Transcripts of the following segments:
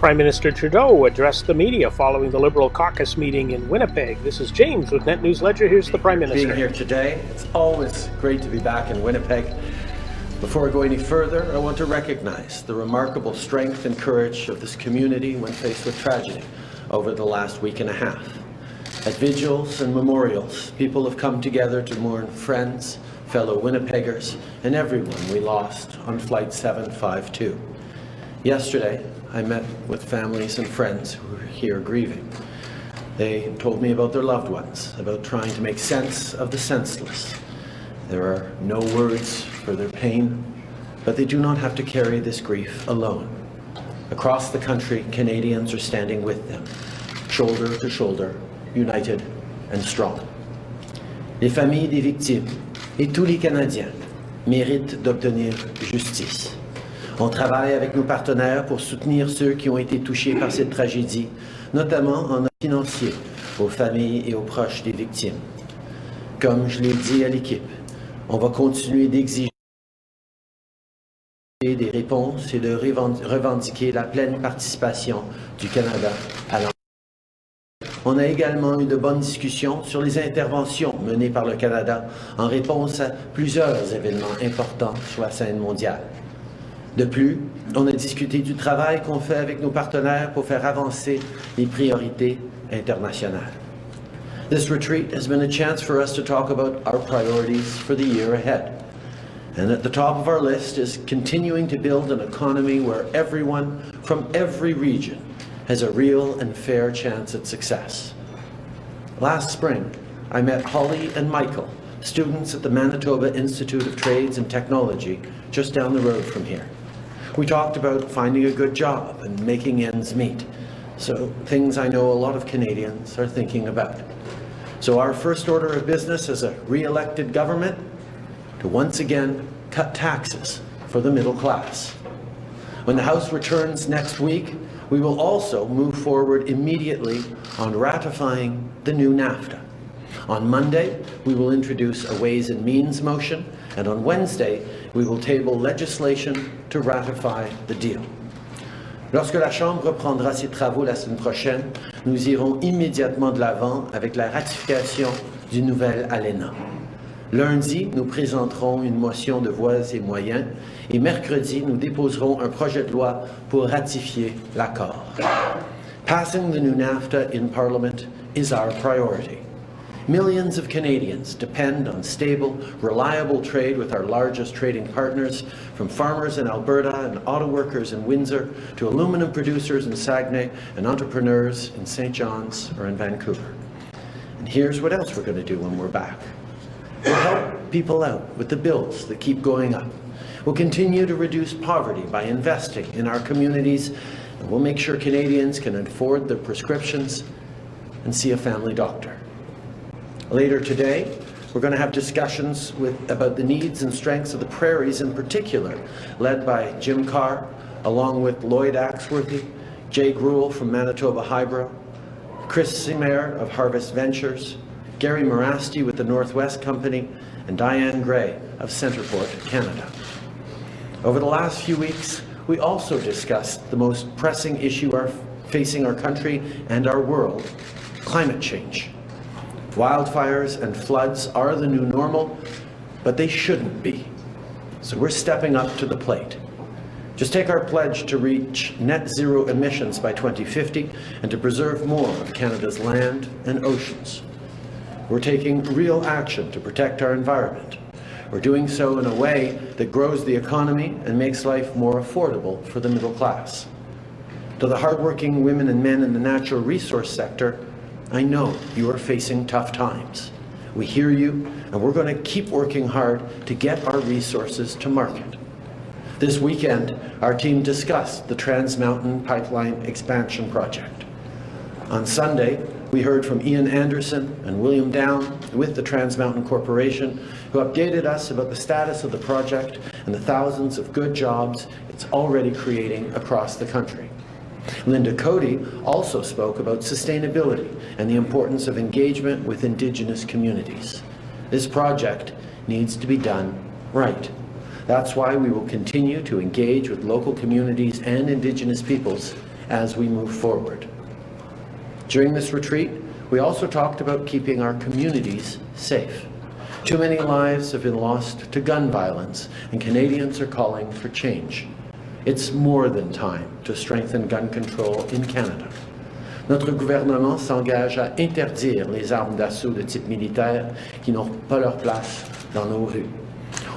Prime Minister Trudeau addressed the media following the Liberal caucus meeting in Winnipeg. This is James with Net News Ledger. Here's the Prime Minister. Being here today, it's always great to be back in Winnipeg. Before I go any further, I want to recognize the remarkable strength and courage of this community when faced with tragedy over the last week and a half. At vigils and memorials, people have come together to mourn friends, fellow Winnipeggers, and everyone we lost on Flight 752. Yesterday, I met with families and friends who were here grieving. They told me about their loved ones, about trying to make sense of the senseless. There are no words for their pain, but they do not have to carry this grief alone. Across the country, Canadians are standing with them, shoulder to shoulder, united and strong. Les familles des victimes et tous les Canadiens méritent d'obtenir justice. On travaille avec nos partenaires pour soutenir ceux qui ont été touchés par cette tragédie, notamment en appui financier aux familles et aux proches des victimes. Comme je l'ai dit à l'équipe, on va continuer d'exiger des réponses et de revendiquer la pleine participation du Canada à l'enquête. On a également eu de bonnes discussions sur les interventions menées par le Canada en réponse à plusieurs événements importants sur la scène mondiale. De plus, on a discuté du travail qu'on fait avec nos partenaires pour faire avancer les priorités internationales. This retreat has been a chance for us to talk about our priorities for the year ahead. And at the top of our list is continuing to build an economy where everyone from every region has a real and fair chance at success. Last spring, I met Holly and Michael, students at the Manitoba Institute of Trades and Technology, just down the road from here. We talked about finding a good job and making ends meet, so things I know a lot of Canadians are thinking about. So our first order of business as a re-elected government, to once again cut taxes for the middle class. When the House returns next week, we will also move forward immediately on ratifying the new NAFTA. On Monday, we will introduce a Ways and Means motion, and on Wednesday, we will table legislation to ratify the deal. Lorsque la Chambre reprendra ses travaux la semaine prochaine, nous irons immédiatement de l'avant avec la ratification du nouvel ALENA. Lundi, nous présenterons une motion de voix et moyens et mercredi, nous déposerons un projet de loi pour ratifier l'accord. Passing the new NAFTA in Parliament is our priority. Millions of Canadians depend on stable, reliable trade with our largest trading partners, from farmers in Alberta and auto workers in Windsor to aluminum producers in Saguenay and entrepreneurs in St. John's or in Vancouver. And here's what else we're going to do when we're back. We'll help people out with the bills that keep going up. We'll continue to reduce poverty by investing in our communities, and we'll make sure Canadians can afford their prescriptions and see a family doctor. Later today, we're going to have discussions about the needs and strengths of the prairies in particular, led by Jim Carr, along with Lloyd Axworthy, Jay Gruel from Manitoba Hydro, Chris Simer of Harvest Ventures, Gary Morasti with the Northwest Company, and Diane Gray of Centerport, Canada. Over the last few weeks, we also discussed the most pressing issue facing our country and our world, climate change. Wildfires and floods are the new normal, but they shouldn't be. So we're stepping up to the plate. Just take our pledge to reach net zero emissions by 2050 and to preserve more of Canada's land and oceans. We're taking real action to protect our environment. We're doing so in a way that grows the economy and makes life more affordable for the middle class. To the hardworking women and men in the natural resource sector, I know you are facing tough times. We hear you, and we're going to keep working hard to get our resources to market. This weekend, our team discussed the Trans Mountain Pipeline Expansion Project. On Sunday, we heard from Ian Anderson and William Down with the Trans Mountain Corporation, who updated us about the status of the project and the thousands of good jobs it's already creating across the country. Linda Cody also spoke about sustainability and the importance of engagement with Indigenous communities. This project needs to be done right. That's why we will continue to engage with local communities and Indigenous peoples as we move forward. During this retreat, we also talked about keeping our communities safe. Too many lives have been lost to gun violence, and Canadians are calling for change. It's more than time to strengthen gun control in Canada. Notre gouvernement s'engage à interdire les armes d'assaut de type militaire qui n'ont pas leur place dans nos rues.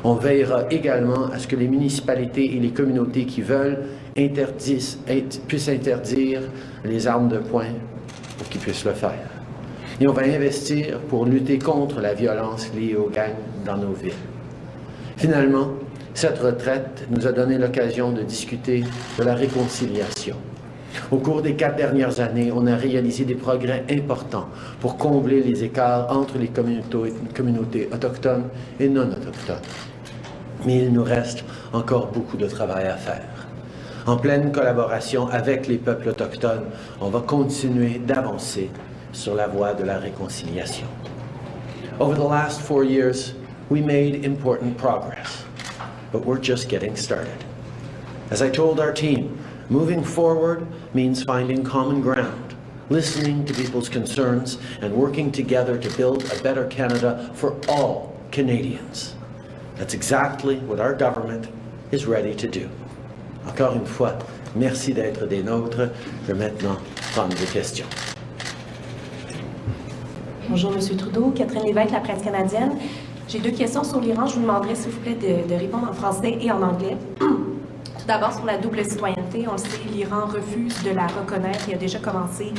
On veillera également à ce que les municipalités et les communautés qui veulent puissent interdire les armes de poing pour qu'ils puissent le faire. Et on va investir pour lutter contre la violence liée aux gangs dans nos villes. Finalement, cette retraite nous a donné l'occasion de discuter de la réconciliation. Au cours des 4 dernières années, on a réalisé des progrès importants pour combler les écarts entre les communautés autochtones et non autochtones. Mais il nous reste encore beaucoup de travail à faire. En pleine collaboration avec les peuples autochtones, on va continuer d'avancer sur la voie de la réconciliation. Over the last 4 years, we made important progress, but we're just getting started. As I told our team, moving forward means finding common ground, listening to people's concerns, and working together to build a better Canada for all Canadians. That's exactly what our government is ready to do. Encore une fois, merci d'être des nôtres. Je vais maintenant prendre des questions. Bonjour, M. Trudeau. Catherine Lévesque, la presse canadienne. J'ai 2 questions sur l'Iran. Je vous demanderai, s'il vous plaît, de répondre en français et en anglais. Tout d'abord, sur la double citoyenneté, on le sait, l'Iran refuse de la reconnaître et a déjà commencé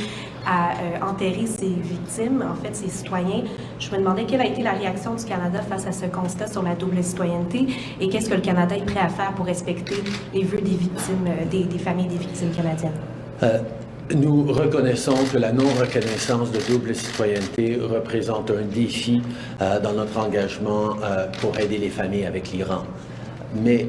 à enterrer ses victimes, en fait, ses citoyens. Je me demandais quelle a été la réaction du Canada face à ce constat sur la double citoyenneté et qu'est-ce que le Canada est prêt à faire pour respecter les vœux des victimes, des familles des victimes canadiennes. Nous reconnaissons que la non-reconnaissance de double citoyenneté représente un défi dans notre engagement pour aider les familles avec l'Iran. Mais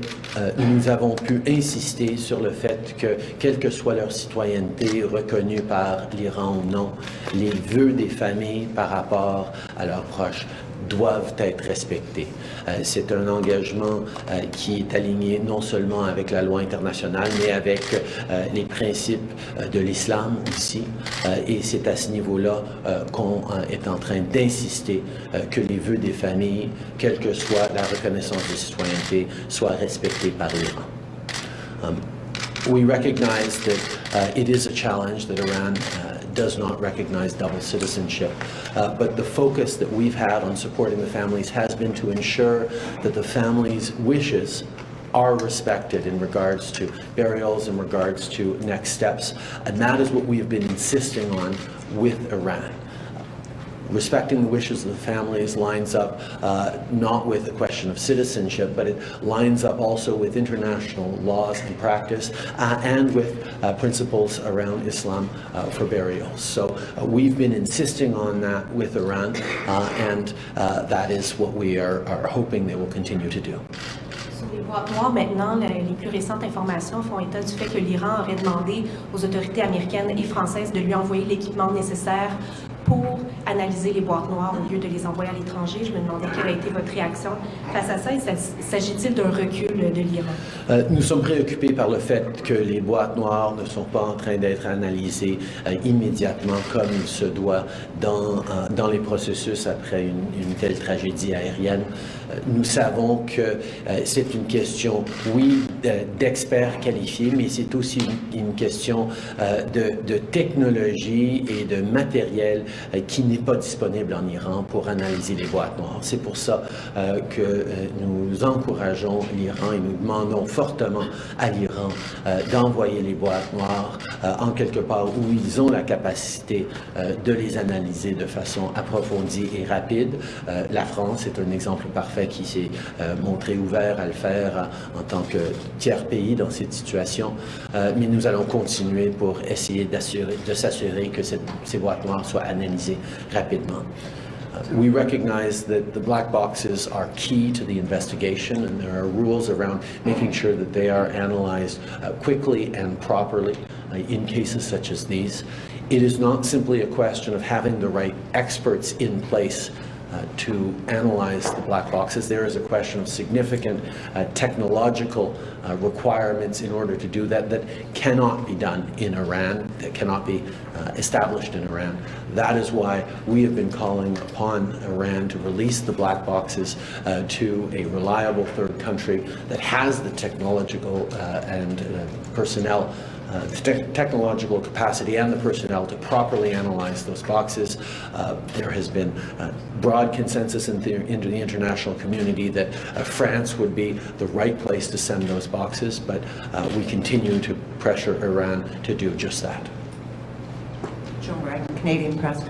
nous avons pu insister sur le fait que, quelle que soit leur citoyenneté reconnue par l'Iran ou non, les vœux des familles par rapport à leurs proches doivent être respectés. C'est un engagement qui est aligné non seulement avec la loi internationale, mais avec les principes de l'islam aussi. Et c'est à ce niveau-là qu'on est en train d'insister que les vœux des familles, quelle que soit la reconnaissance de citoyenneté, soient respectés par l'Iran. We recognize that it is a challenge that Iran does not recognize double citizenship. But the focus that we've had on supporting the families has been to ensure that the families' wishes are respected in regards to burials, in regards to next steps. And that is what we have been insisting on with Iran. Respecting the wishes of the families lines up not with a question of citizenship, but it lines up also with international laws and practice and with principles around Islam for burials. So we've been insisting on that with Iran, and that is what we are hoping they will continue to do. Sur les boîtes noires, maintenant, les plus récentes informations font état du fait que l'Iran aurait demandé aux autorités américaines et françaises de lui envoyer l'équipement nécessaire pour analyser les boîtes noires au lieu de les envoyer à l'étranger. Je me demandais quelle a été votre réaction face à ça. S'agit-il d'un recul de l'Iran? Nous sommes préoccupés par le fait que les boîtes noires ne sont pas en train d'être analysées immédiatement comme il se doit dans les processus après une telle tragédie aérienne. Nous savons que c'est une question, oui, d'experts qualifiés, mais c'est aussi une question de technologie et de matériel qui n'est pas disponible en Iran pour analyser les boîtes noires. C'est pour ça que nous encourageons l'Iran et nous demandons fortement à l'Iran d'envoyer les boîtes noires en quelque part où ils ont la capacité de les analyser de façon approfondie et rapide. La France est un exemple parfait qui s'est montré ouvert à le faire en tant que tiers pays dans cette situation, mais nous allons continuer pour essayer de s'assurer que ces boîtes noires soient analysées rapidement. We recognize that the black boxes are key to the investigation, and there are rules around making sure that they are analyzed quickly and properly in cases such as these. It is not simply a question of having the right experts in place to analyze the black boxes. There is a question of significant technological requirements in order to do that cannot be done in Iran, that cannot be established in Iran. That is why we have been calling upon Iran to release the black boxes to a reliable third country that has the technological and personnel, the technological capacity and the personnel to properly analyze those boxes. There has been broad consensus into the international community that France would be the right place to send those boxes, but we continue to pressure Iran to do just that. Joan Raglan, Canadian Press.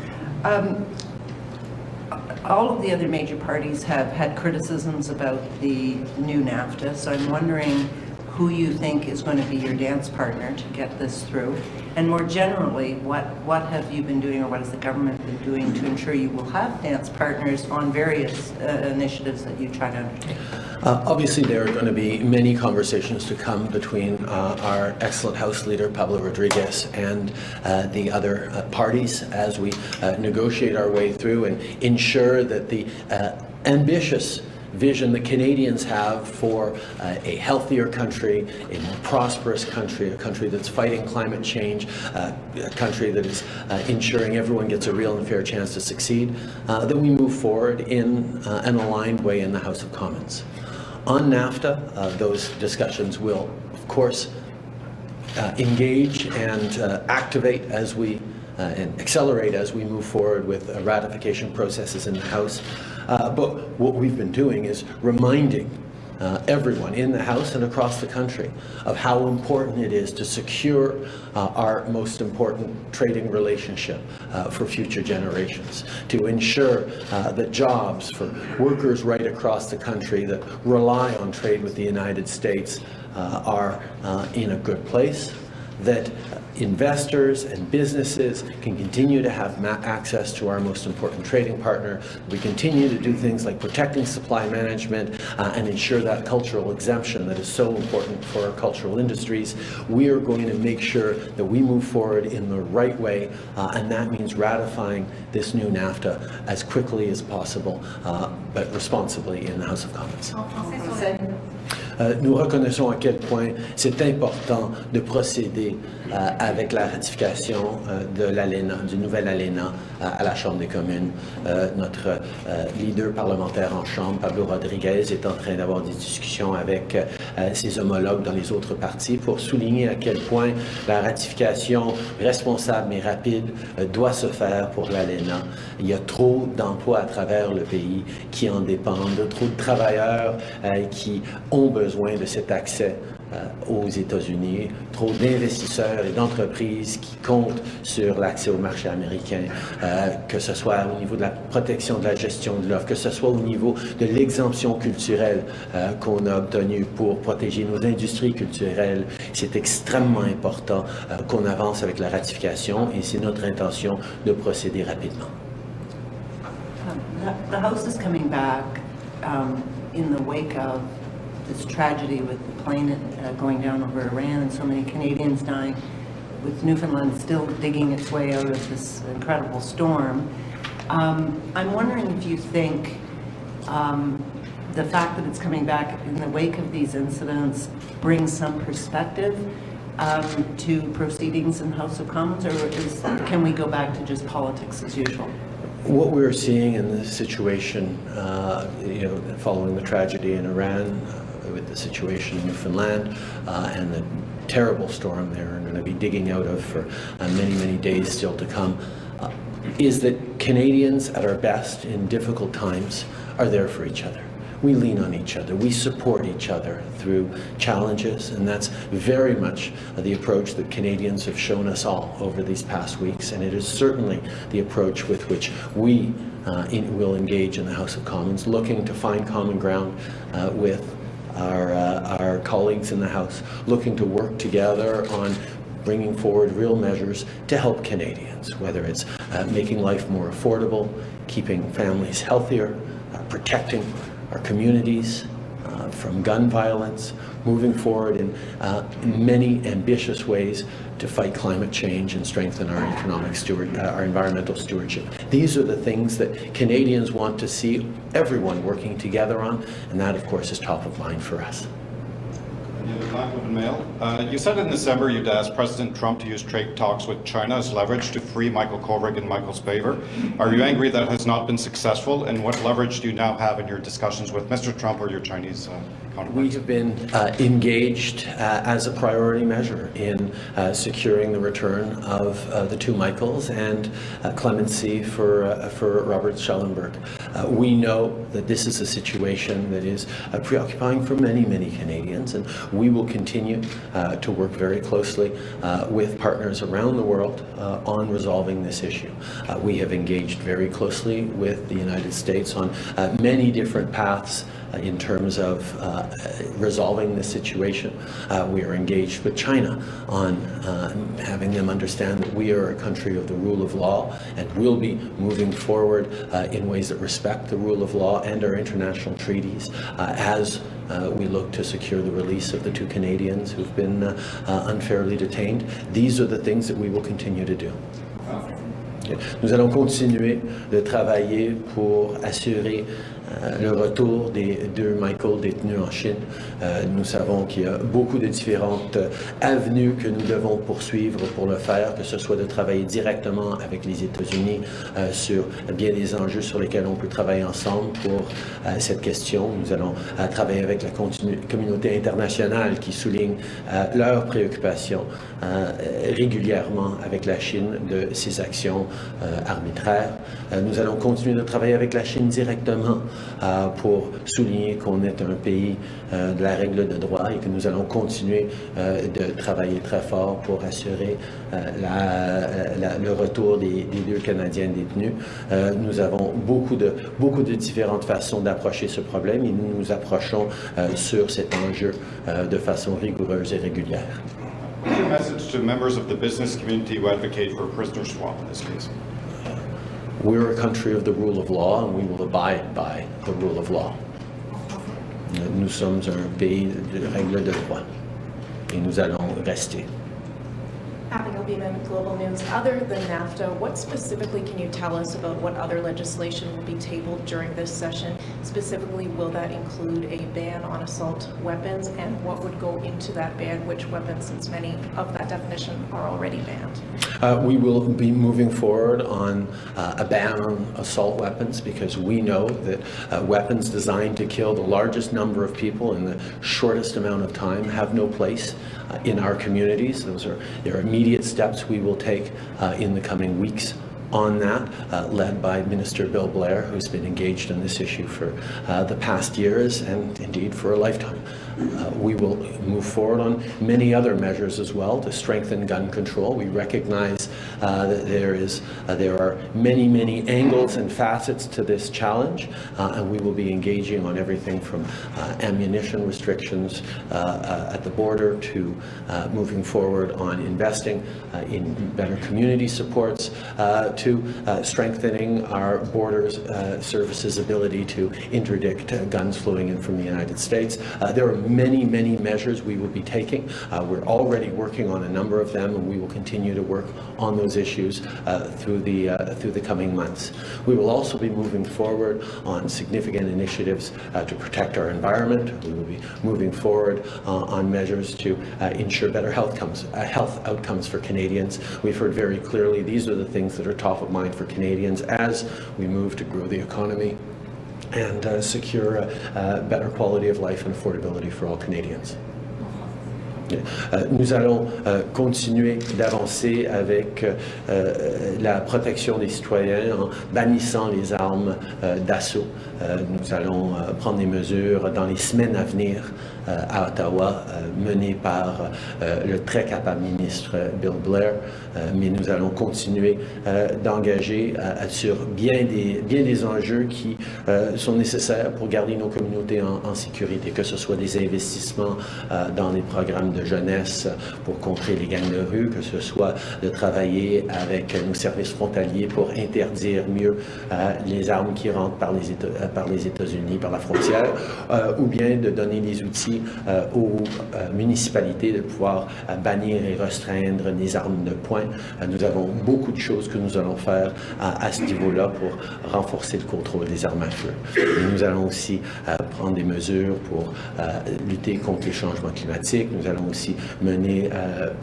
All of the other major parties have had criticisms about the new NAFTA, so I'm wondering who you think is going to be your dance partner to get this through, and more generally, what have you been doing, or what has the government been doing to ensure you will have dance partners on various initiatives that you try to undertake? Obviously, there are going to be many conversations to come between our excellent House Leader, Pablo Rodriguez, and the other parties as we negotiate our way through and ensure that the ambitious vision that Canadians have for a healthier country, a more prosperous country, a country that's fighting climate change, a country that is ensuring everyone gets a real and fair chance to succeed, that we move forward in an aligned way in the House of Commons. On NAFTA, those discussions will, of course, engage and activate as we and accelerate as we move forward with ratification processes in the House. But what we've been doing is reminding everyone in the House and across the country of how important it is to secure our most important trading relationship for future generations, to ensure that jobs for workers right across the country that rely on trade with the United States are in a good place, that investors and businesses can continue to have access to our most important trading partner. We continue to do things like protecting supply management and ensure that cultural exemption that is so important for our cultural industries. We are going to make sure that we move forward in the right way, and that means ratifying this new NAFTA as quickly as possible, but responsibly in the House of Commons. Nous reconnaissons à quel point c'est important de procéder avec la ratification de l'ALENA, du nouvel ALENA à la Chambre des communes. Notre leader parlementaire en Chambre, Pablo Rodriguez, est en train d'avoir des discussions avec ses homologues dans les autres partis pour souligner à quel point la ratification responsable mais rapide doit se faire pour l'ALENA. Il y a trop d'emplois à travers le pays qui en dépendent, trop de travailleurs qui ont besoin de cet accès aux États-Unis, trop d'investisseurs et d'entreprises qui comptent sur l'accès au marché américain, que ce soit au niveau de la protection de la gestion de l'offre, que ce soit au niveau de l'exemption culturelle qu'on a obtenue pour protéger nos industries culturelles. C'est extrêmement important qu'on avance avec la ratification et c'est notre intention de procéder rapidement. The House is coming back in the wake of this tragedy with the plane going down over Iran and so many Canadians dying, with Newfoundland still digging its way out of this incredible storm. I'm wondering if you think the fact that it's coming back in the wake of these incidents brings some perspective to proceedings in the House of Commons, or can we go back to just politics as usual? What we're seeing in this situation, following the tragedy in Iran, with the situation in Newfoundland and the terrible storm they're going to be digging out of for many, many days still to come, is that Canadians at our best in difficult times are there for each other. We lean on each other. We support each other through challenges, and that's very much the approach that Canadians have shown us all over these past weeks, and it is certainly the approach with which we will engage in the House of Commons, looking to find common ground with our colleagues in the House, looking to work together on bringing forward real measures to help Canadians, whether it's making life more affordable, keeping families healthier, protecting our communities, from gun violence, moving forward in many ambitious ways to fight climate change and strengthen our our environmental stewardship. These are the things that Canadians want to see everyone working together on, and that, of course, is top of mind for us. You said in December you'd asked President Trump to use trade talks with China as leverage to free Michael Kovrig in Michael's favor. Are you angry that has not been successful? And what leverage do you now have in your discussions with Mr. Trump or your Chinese counterparts? We have been engaged as a priority measure in securing the return of the two Michaels and clemency for Robert Schellenberg. We know that this is a situation that is preoccupying for many, many Canadians, and we will continue to work very closely with partners around the world on resolving this issue. We have engaged very closely with the United States on many different paths in terms of resolving this situation. We are engaged with China on having them understand that we are a country of the rule of law and will be moving forward in ways that respect the rule of law and our international treaties as we look to secure the release of the two Canadians who've been unfairly detained. These are the things that we will continue to do. Nous allons continuer de travailler pour assurer le retour des deux Michael détenus en Chine. Nous savons qu'il y a beaucoup de différentes avenues que nous devons poursuivre pour le faire, que ce soit de travailler directement avec les États-Unis sur bien des enjeux sur lesquels on peut travailler ensemble pour cette question. Nous allons travailler avec la communauté internationale qui souligne leurs préoccupations régulièrement avec la Chine de ses actions arbitraires. Nous allons continuer de travailler avec la Chine directement pour souligner qu'on est un pays de la règle de droit et que nous allons continuer de travailler très fort pour assurer le retour des deux Canadiens détenus. Nous avons beaucoup de différentes façons d'approcher ce problème et nous nous approchons sur cet enjeu de façon rigoureuse et régulière. What's your message to members of the business community who advocate for a prisoner swap in this case? We're a country of the rule of law and we will abide by the rule of law. Nous sommes un pays de règles de droit et nous allons rester. Abigail Beeman, Global News. Other than NAFTA, what specifically can you tell us about what other legislation will be tabled during this session? Specifically, will that include a ban on assault weapons, and what would go into that ban? Which weapons, since many of that definition are already banned? We will be moving forward on a ban on assault weapons because we know that weapons designed to kill the largest number of people in the shortest amount of time have no place in our communities. There are immediate steps we will take in the coming weeks on that, led by Minister Bill Blair, who's been engaged in this issue for the past years and indeed for a lifetime. We will move forward on many other measures as well to strengthen gun control. We recognize that there are many angles and facets to this challenge, and we will be engaging on everything from ammunition restrictions at the border to moving forward on investing in better community supports to strengthening our borders services ability to interdict guns flowing in from the United States. There are many measures we will be taking. We're already working on a number of them, and we will continue to work on those issues through the coming months. We will also be moving forward on significant initiatives to protect our environment. We will be moving forward on measures to ensure better health outcomes for Canadians. We've heard very clearly these are the things that are top of mind for Canadians as we move to grow the economy and secure a better quality of life and affordability for all Canadians. Nous allons continuer d'avancer avec la protection des citoyens en bannissant les armes d'assaut. Nous allons prendre des mesures dans les semaines à venir à Ottawa, menées par le très capable ministre Bill Blair, mais nous allons continuer d'engager sur bien des enjeux qui sont nécessaires pour garder nos communautés en sécurité, que ce soit des investissements dans les programmes de jeunesse pour contrer les gangs de rue, que ce soit de travailler avec nos services frontaliers pour interdire mieux les armes qui rentrent par les États-Unis, par la frontière, ou bien de donner les outils aux municipalités de pouvoir bannir et restreindre les armes de poing. Nous avons beaucoup de choses que nous allons faire à ce niveau-là pour renforcer le contrôle des armes à feu. Et nous allons aussi prendre des mesures pour lutter contre les changements climatiques. Nous allons aussi mener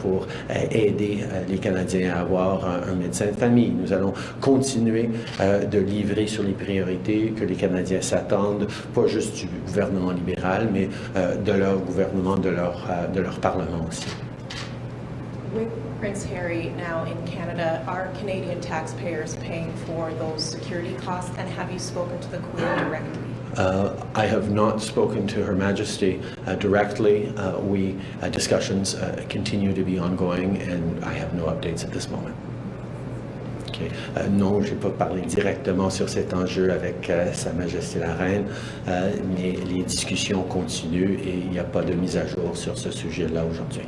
pour aider les Canadiens à avoir un médecin de famille. Nous allons continuer de livrer sur les priorités que les Canadiens s'attendent, pas juste du gouvernement libéral, mais de leur gouvernement, de leur Parlement aussi. With Prince Harry now in Canada, are Canadian taxpayers paying for those security costs, and have you spoken to the Queen directly? I have not spoken to Her Majesty directly. Discussions continue to be ongoing, and I have no updates at this moment. Okay. Non, je n'ai pas parlé directement sur cet enjeu avec Sa Majesté la Reine, mais les discussions continuent et il n'y a pas de mise à jour sur ce sujet-là aujourd'hui.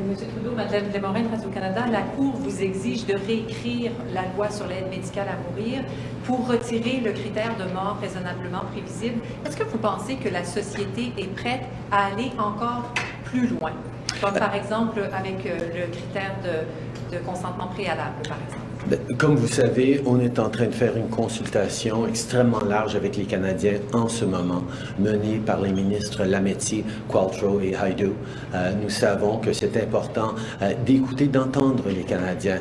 Monsieur Trudeau, Madeleine Desmorin, Radio-Canada, la Cour vous exige de réécrire la loi sur l'aide médicale à mourir pour retirer le critère de mort raisonnablement prévisible. Est-ce que vous pensez que la société est prête à aller encore plus loin, comme par exemple avec le critère de consentement préalable, par exemple? Comme vous savez, on est en train de faire une consultation extrêmement large avec les Canadiens en ce moment, menée par les ministres Lametti, Qualtrough et Hajdu. Nous savons que c'est important d'écouter, d'entendre les Canadiens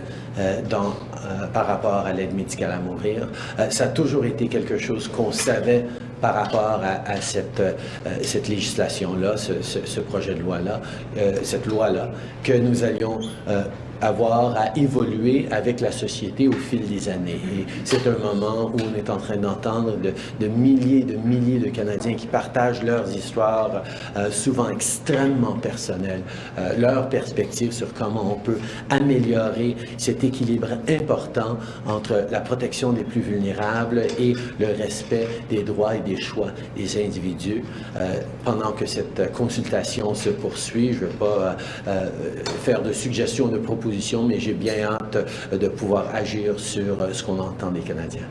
par rapport à l'aide médicale à mourir. Ça a toujours été quelque chose qu'on savait par rapport à cette législation-là, ce projet de loi-là, cette loi-là, que nous allions avoir à évoluer avec la société au fil des années. Et c'est un moment où on est en train d'entendre de milliers de Canadiens qui partagent leurs histoires, souvent extrêmement personnelles, leurs perspectives sur comment on peut améliorer cet équilibre important entre la protection des plus vulnérables et le respect des droits et des choix des individus. Pendant que cette consultation se poursuit, je ne vais pas faire de suggestions, de propositions, mais j'ai bien hâte de pouvoir agir sur ce qu'on entend des Canadiens.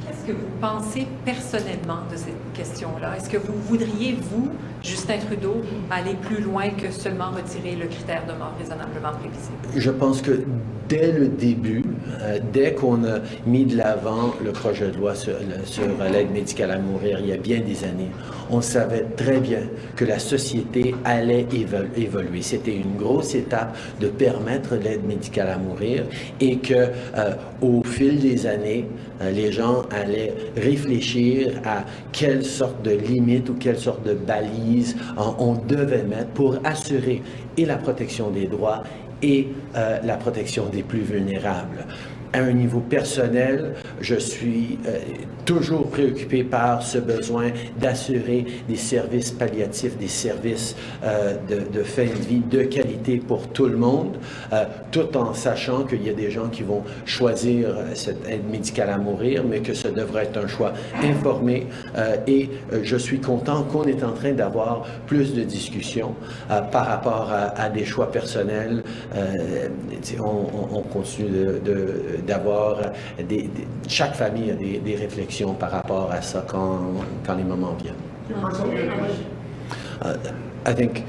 Qu'est-ce que vous pensez personnellement de cette question-là? Est-ce que vous voudriez, vous, Justin Trudeau, aller plus loin que seulement retirer le critère de mort raisonnablement prévisible? Je pense que dès le début, dès qu'on a mis de l'avant le projet de loi sur l'aide médicale à mourir il y a bien des années, on savait très bien que la société allait évoluer. C'était une grosse étape de permettre l'aide médicale à mourir et que au fil des années, les gens allaient réfléchir à quelle sorte de limites ou quelle sorte de balises on devait mettre pour assurer et la protection des droits et la protection des plus vulnérables. À un niveau personnel, je suis toujours préoccupé par ce besoin d'assurer des services palliatifs, des services de fin de vie de qualité pour tout le monde, tout en sachant qu'il y a des gens qui vont choisir cette aide médicale à mourir, mais que ce devrait être un choix informé. Et je suis content qu'on est en train d'avoir plus de discussions par rapport à des choix personnels. On continue d'avoir chaque famille a des réflexions par rapport à ça quand les moments viennent. I think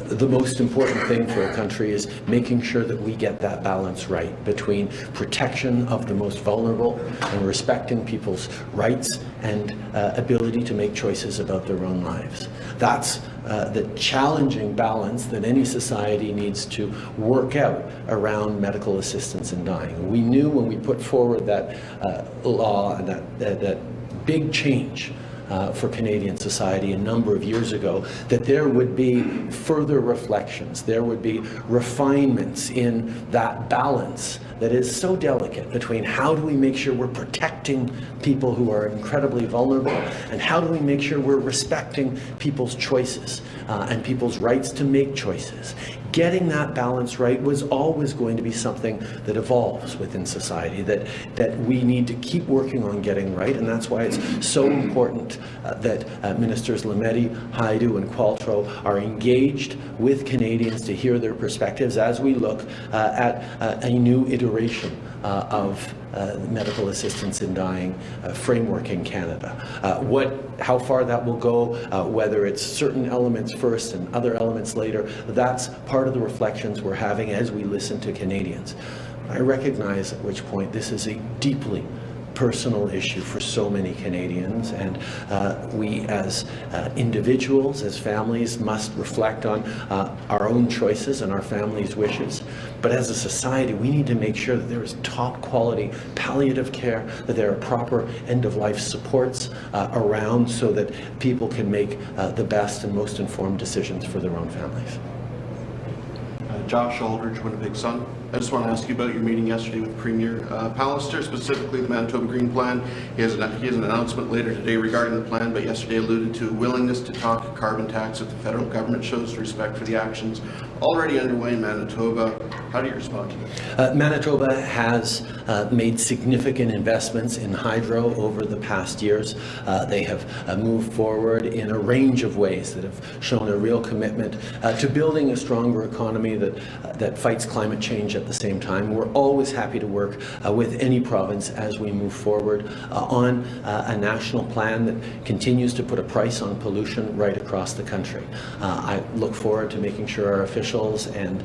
the most important thing for a country is making sure that we get that balance right between protection of the most vulnerable and respecting people's rights and ability to make choices about their own lives. That's the challenging balance that any society needs to work out around medical assistance in dying. We knew when we put forward that law and that big change for Canadian society a number of years ago, that there would be further reflections, there would be refinements in that balance that is so delicate between how do we make sure we're protecting people who are incredibly vulnerable and how do we make sure we're respecting people's choices and people's rights to make choices. getting that balance right was always going to be something that evolves within society, that we need to keep working on getting right, and that's why it's so important that Ministers Lametti, Hajdu, and Qualtrough are engaged with Canadians to hear their perspectives as we look at a new iteration of medical assistance in dying framework in Canada. How far that will go, whether it's certain elements first and other elements later, that's part of the reflections we're having as we listen to Canadians. I recognize at which point this is a deeply personal issue for so many Canadians, and we as individuals, as families, must reflect on our own choices and our families' wishes. But as a society, we need to make sure that there is top quality palliative care, that there are proper end-of-life supports around so that people can make the best and most informed decisions for their own families. Josh Aldridge, Winnipeg Sun. I just want to ask you about your meeting yesterday with Premier Pallister, specifically the Manitoba Green Plan. He has an announcement later today regarding the plan, but yesterday alluded to a willingness to talk carbon tax if the federal government shows respect for the actions already underway in Manitoba. How do you respond to this? Manitoba has made significant investments in hydro over the past years. They have moved forward in a range of ways that have shown a real commitment to building a stronger economy that fights climate change at the same time. We're always happy to work with any province as we move forward on a national plan that continues to put a price on pollution right across the country. I look forward to making sure our officials and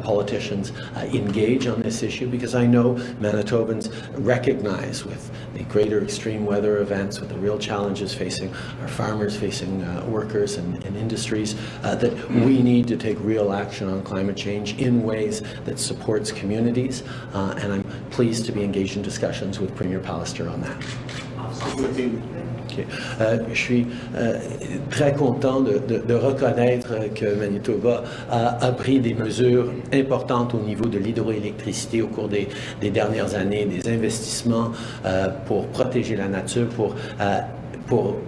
politicians engage on this issue, because I know Manitobans recognize, with the greater extreme weather events, with the real challenges facing our farmers, facing workers and industries, that we need to take real action on climate change in ways that supports communities, and I'm pleased to be engaged in discussions with Premier Pallister on that. Okay. Je suis très content de reconnaître que Manitoba a pris des mesures importantes au niveau de l'hydroélectricité au cours des dernières années, des investissements pour protéger la nature, pour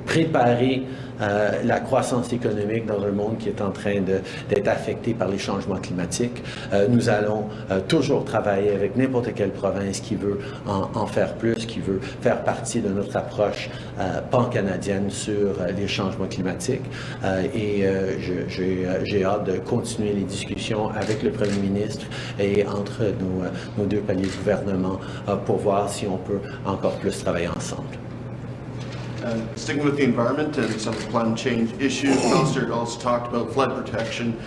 préparer la croissance économique dans un monde qui est en train d'être affecté par les changements climatiques. Nous allons toujours travailler avec n'importe quelle province qui veut en faire plus, qui veut faire partie de notre approche pan-canadienne sur les changements climatiques. Et j'ai hâte de continuer les discussions avec le Premier ministre et entre nos deux paliers de gouvernement pour voir si on peut encore plus travailler ensemble. Sticking with the environment and some climate change issues, Pallister also talked about flood protection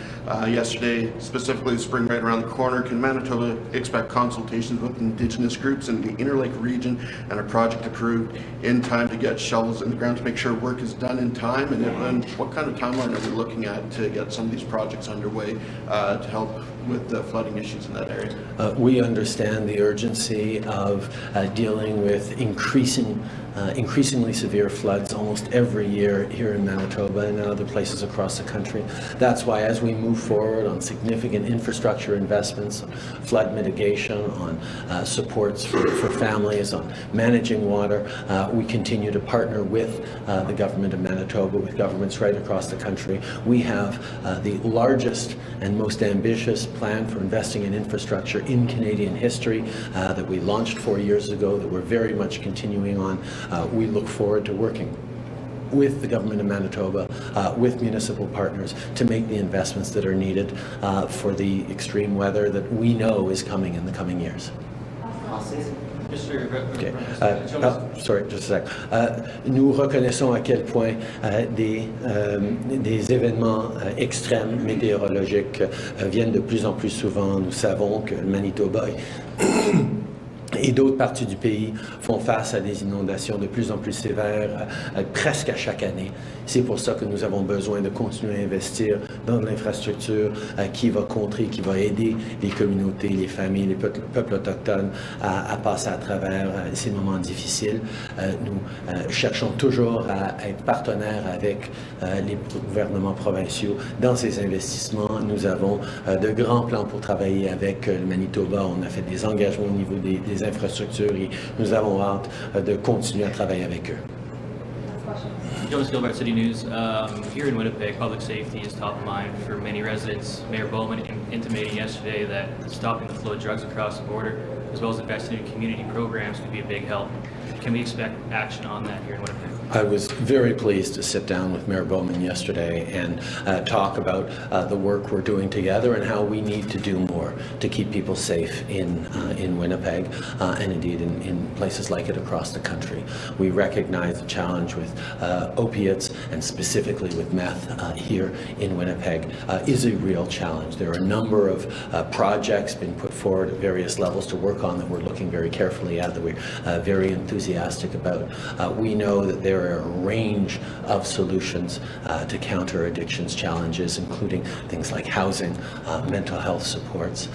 yesterday, specifically the spring right around the corner. Can Manitoba expect consultations with Indigenous groups in the Interlake region and a project approved in time to get shovels in the ground to make sure work is done in time? And what kind of timeline are we looking at to get some of these projects underway to help with the flooding issues in that area? We understand the urgency of dealing with increasingly severe floods almost every year here in Manitoba and in other places across the country. That's why as we move forward on significant infrastructure investments, on flood mitigation, on supports for families, on managing water, we continue to partner with the government of Manitoba, with governments right across the country. We have the largest and most ambitious plan for investing in infrastructure in Canadian history that we launched 4 years ago, that we're very much continuing on. We look forward to working with the government of Manitoba, with municipal partners, to make the investments that are needed for the extreme weather that we know is coming in the coming years. Okay. Sorry, just a sec. Nous reconnaissons à quel point des événements extrêmes météorologiques viennent de plus en plus souvent. Nous savons que le Manitoba et d'autres parties du pays font face à des inondations de plus en plus sévères presque à chaque année. C'est pour ça que nous avons besoin de continuer à investir dans l'infrastructure qui va contrer, qui va aider les communautés, les familles, les peuples autochtones à passer à travers ces moments difficiles. Nous cherchons toujours à être partenaires avec les gouvernements provinciaux dans ces investissements. Nous avons de grands plans pour travailler avec le Manitoba. On a fait des engagements au niveau des infrastructures et nous avons hâte de continuer à travailler avec eux. Jonas Gilbert, City News. Here in Winnipeg, public safety is top of mind for many residents. Mayor Bowman intimating yesterday that stopping the flow of drugs across the border, as well as investing in community programs, could be a big help. Can we expect action on that here in Winnipeg? I was very pleased to sit down with Mayor Bowman yesterday and talk about the work we're doing together and how we need to do more to keep people safe in Winnipeg and indeed in places like it across the country. We recognize the challenge with opiates and specifically with meth here in Winnipeg is a real challenge. There are a number of projects being put forward at various levels to work on that we're looking very carefully at, that we're very enthusiastic about. We know that there are a range of solutions to counter addictions challenges, including things like housing, mental health supports,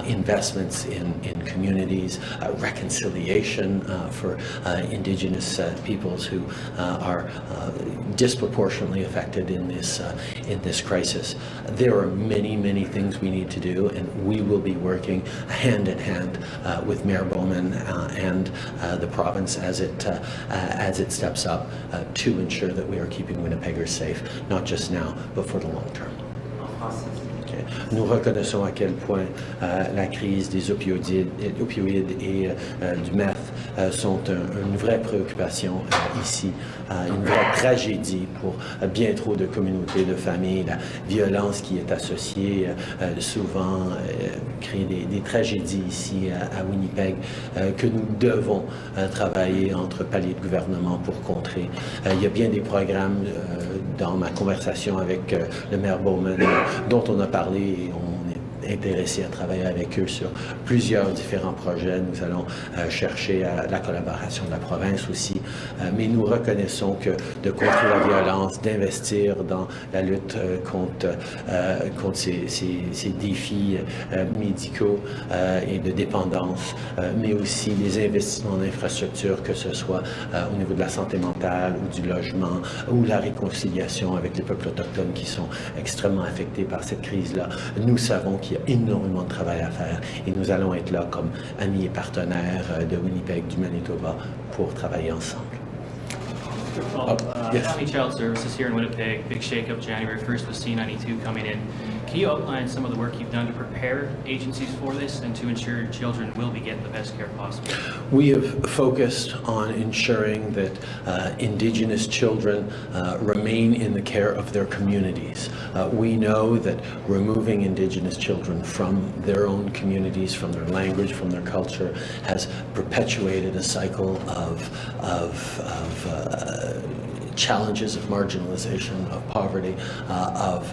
investments in communities, reconciliation for Indigenous peoples who are disproportionately affected in this crisis. There are many things we need to do, and we will be working hand in hand with Mayor Bowman and the province as it steps up to ensure that we are keeping Winnipeggers safe, not just now, but for the long term. Okay. Nous reconnaissons à quel point la crise des opioïdes et du meth sont une vraie préoccupation ici, une vraie tragédie pour bien trop de communautés, de familles. La violence qui est associée souvent crée des tragédies ici à Winnipeg que nous devons travailler entre paliers de gouvernement pour contrer. Il y a bien des programmes dans ma conversation avec le maire Bowman dont on a parlé et on est intéressé à travailler avec eux sur plusieurs différents projets. Nous allons chercher la collaboration de la province aussi, mais nous reconnaissons que de contrer la violence, d'investir dans la lutte contre ces défis médicaux et de dépendance, mais aussi les investissements en infrastructure, que ce soit au niveau de la santé mentale ou du logement ou la réconciliation avec les peuples autochtones qui sont extrêmement affectés par cette crise-là. Nous savons qu'il y a énormément de travail à faire et nous allons être là comme amis et partenaires de Winnipeg, du Manitoba, pour travailler ensemble. Yes. Family Child Services here in Winnipeg, big shakeup January 1st with C92 coming in. Can you outline some of the work you've done to prepare agencies for this and to ensure children will be getting the best care possible? We have focused on ensuring that Indigenous children remain in the care of their communities. We know that removing Indigenous children from their own communities, from their language, from their culture, has perpetuated a cycle of challenges of marginalization, of poverty, of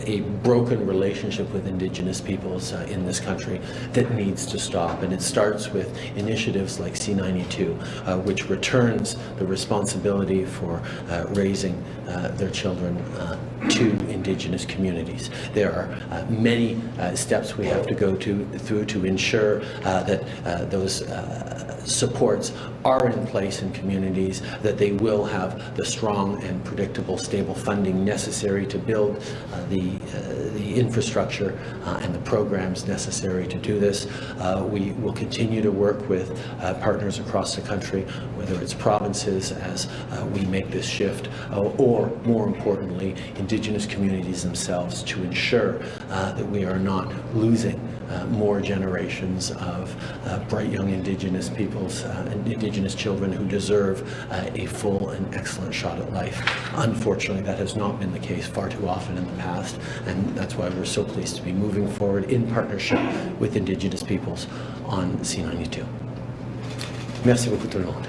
a broken relationship with Indigenous peoples in this country that needs to stop. And it starts with initiatives like C92, which returns the responsibility for raising their children to Indigenous communities. There are many steps we have to go through to ensure that those supports are in place in communities, that they will have the strong and predictable, stable funding necessary to build the infrastructure and the programs necessary to do this. We will continue to work with partners across the country, whether it's provinces as we make this shift, or more importantly, Indigenous communities themselves, to ensure that we are not losing more generations of bright young Indigenous peoples and Indigenous children who deserve a full and excellent shot at life. Unfortunately, that has not been the case far too often in the past, and that's why we're so pleased to be moving forward in partnership with Indigenous peoples on C92. Merci beaucoup tout le monde.